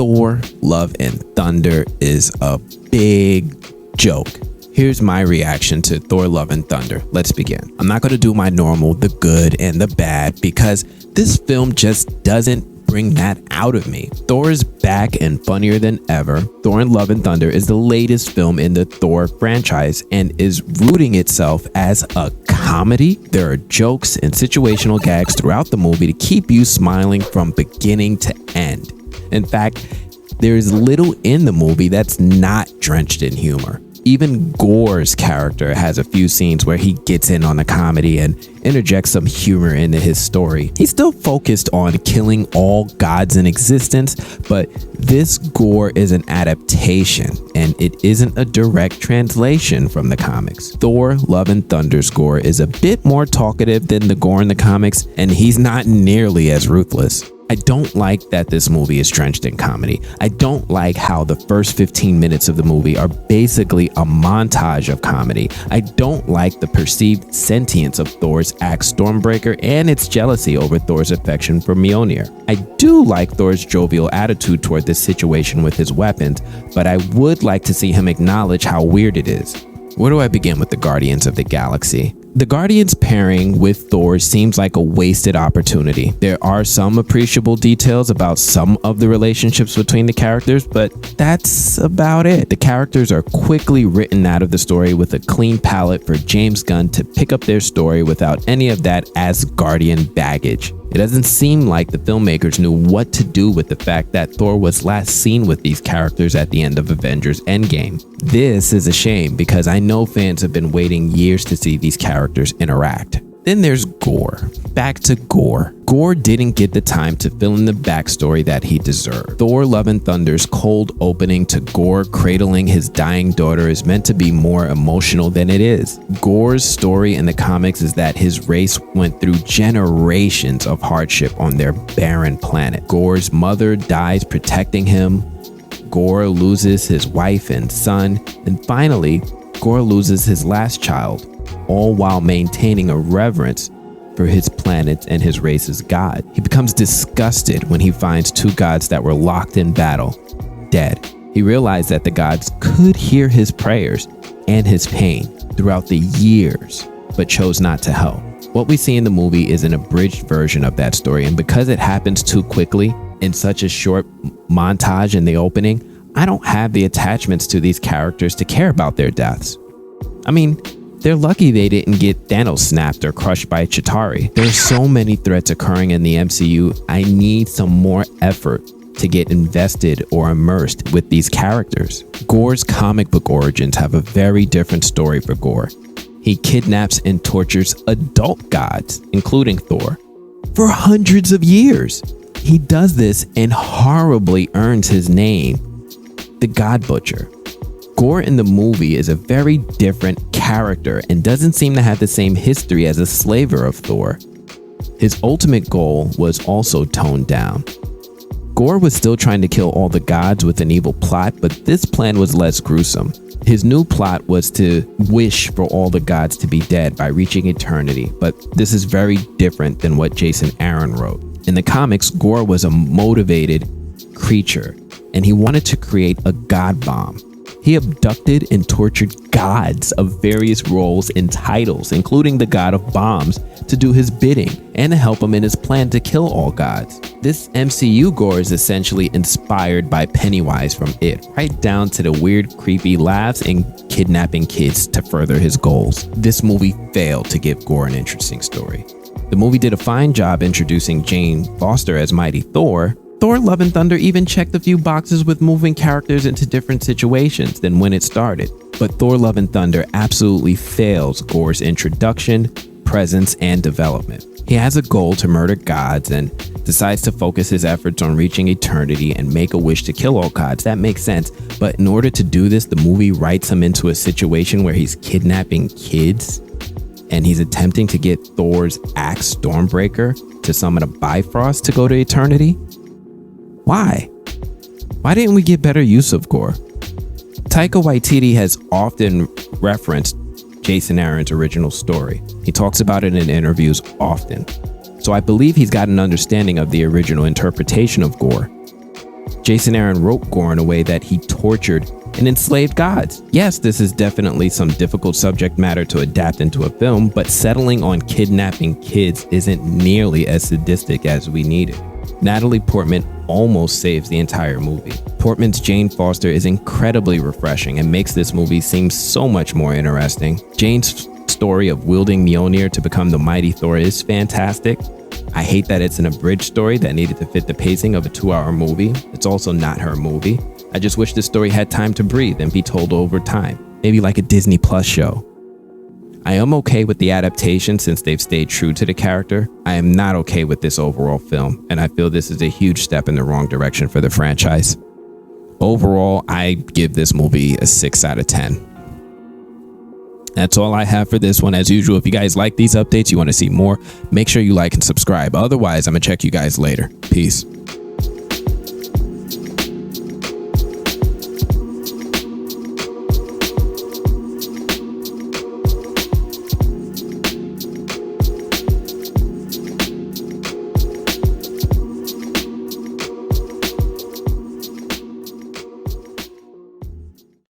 Thor, Love and Thunder is a big joke. Here's my reaction to Thor, Love and Thunder. Let's begin. I'm not going to do my normal, the good and the bad, because this film just doesn't bring that out of me. Thor is back and funnier than ever. Thor, Love and Thunder is the latest film in the Thor franchise and is rooting itself as a comedy. There are jokes and situational gags throughout the movie to keep you smiling from beginning to end. In fact, there's little in the movie that's not drenched in humor. Even Gorr's character has a few scenes where he gets in on the comedy and interjects some humor into his story. He's still focused on killing all gods in existence, but this Gorr is an adaptation and it isn't a direct translation from the comics. Thor, Love and Thunder's Gorr is a bit more talkative than the Gorr in the comics, and he's not nearly as ruthless. I don't like that this movie is drenched in comedy. I don't like how the first 15 minutes of the movie are basically a montage of comedy. I don't like the perceived sentience of Thor's axe Stormbreaker and its jealousy over Thor's affection for Mjolnir. I do like Thor's jovial attitude toward this situation with his weapons, but I would like to see him acknowledge how weird it is. Where do I begin with the Guardians of the Galaxy? The Guardians pairing with Thor seems like a wasted opportunity. There are some appreciable details about some of the relationships between the characters, but that's about it. The characters are quickly written out of the story with a clean palette for James Gunn to pick up their story without any of that Asgardian baggage. It doesn't seem like the filmmakers knew what to do with the fact that Thor was last seen with these characters at the end of Avengers Endgame. This is a shame because I know fans have been waiting years to see these characters interact. Then there's Gorr. Back to Gorr. Gorr didn't get the time to fill in the backstory that he deserved. Thor, Love and Thunder's cold opening to Gorr cradling his dying daughter is meant to be more emotional than it is. Gorr's story in the comics is that his race went through generations of hardship on their barren planet. Gorr's mother dies protecting him. Gorr loses his wife and son. And finally, Gorr loses his last child, all while maintaining a reverence for his planet and his race's god. He becomes disgusted when he finds two gods that were locked in battle, dead. He realized that the gods could hear his prayers and his pain throughout the years, but chose not to help. What we see in the movie is an abridged version of that story, and because it happens too quickly in such a short montage in the opening, I don't have the attachments to these characters to care about their deaths. I mean, they're lucky they didn't get Thanos snapped or crushed by Chitauri. There's so many threats occurring in the MCU, I need some more effort to get invested or immersed with these characters. Gorr's comic book origins have a very different story for Gorr. He kidnaps and tortures adult gods, including Thor, for hundreds of years. He does this and horribly earns his name, the God Butcher. Gorr in the movie is a very different character and doesn't seem to have the same history as a slaver of Thor. His ultimate goal was also toned down. Gorr was still trying to kill all the gods with an evil plot, but this plan was less gruesome. His new plot was to wish for all the gods to be dead by reaching eternity, but this is very different than what Jason Aaron wrote. In the comics, Gorr was a motivated creature, and he wanted to create a god bomb. He abducted and tortured gods of various roles and titles, including the god of bombs, to do his bidding and to help him in his plan to kill all gods. This MCU Gorr is essentially inspired by Pennywise from It, right down to the weird, creepy laughs and kidnapping kids to further his goals. This movie failed to give Gorr an interesting story. The movie did a fine job introducing Jane Foster as Mighty Thor. Thor, Love and Thunder even checked a few boxes with moving characters into different situations than when it started. But Thor, Love and Thunder absolutely fails Gorr's introduction, presence, and development. He has a goal to murder gods and decides to focus his efforts on reaching eternity and make a wish to kill all gods. That makes sense, but in order to do this, the movie writes him into a situation where he's kidnapping kids and he's attempting to get Thor's axe Stormbreaker to summon a Bifrost to go to eternity. Why? Why didn't we get better use of Gorr? Taika Waititi has often referenced Jason Aaron's original story. He talks about it in interviews often. So I believe he's got an understanding of the original interpretation of Gorr. Jason Aaron wrote Gorr in a way that he tortured and enslaved gods. Yes, this is definitely some difficult subject matter to adapt into a film, but settling on kidnapping kids isn't nearly as sadistic as we needed. Natalie Portman almost saves the entire movie. Portman's Jane Foster is incredibly refreshing and makes this movie seem so much more interesting. Jane's story of wielding Mjolnir to become the mighty Thor is fantastic. I hate that it's an abridged story that needed to fit the pacing of a 2-hour movie. It's also not her movie. I just wish this story had time to breathe and be told over time, maybe like a Disney Plus show. I am okay with the adaptation since they've stayed true to the character. I am not okay with this overall film, and I feel this is a huge step in the wrong direction for the franchise. Overall, I give this movie a 6 out of 10. That's all I have for this one. As usual, if you guys like these updates, you want to see more, make sure you like and subscribe. Otherwise, I'm going to check you guys later. Peace.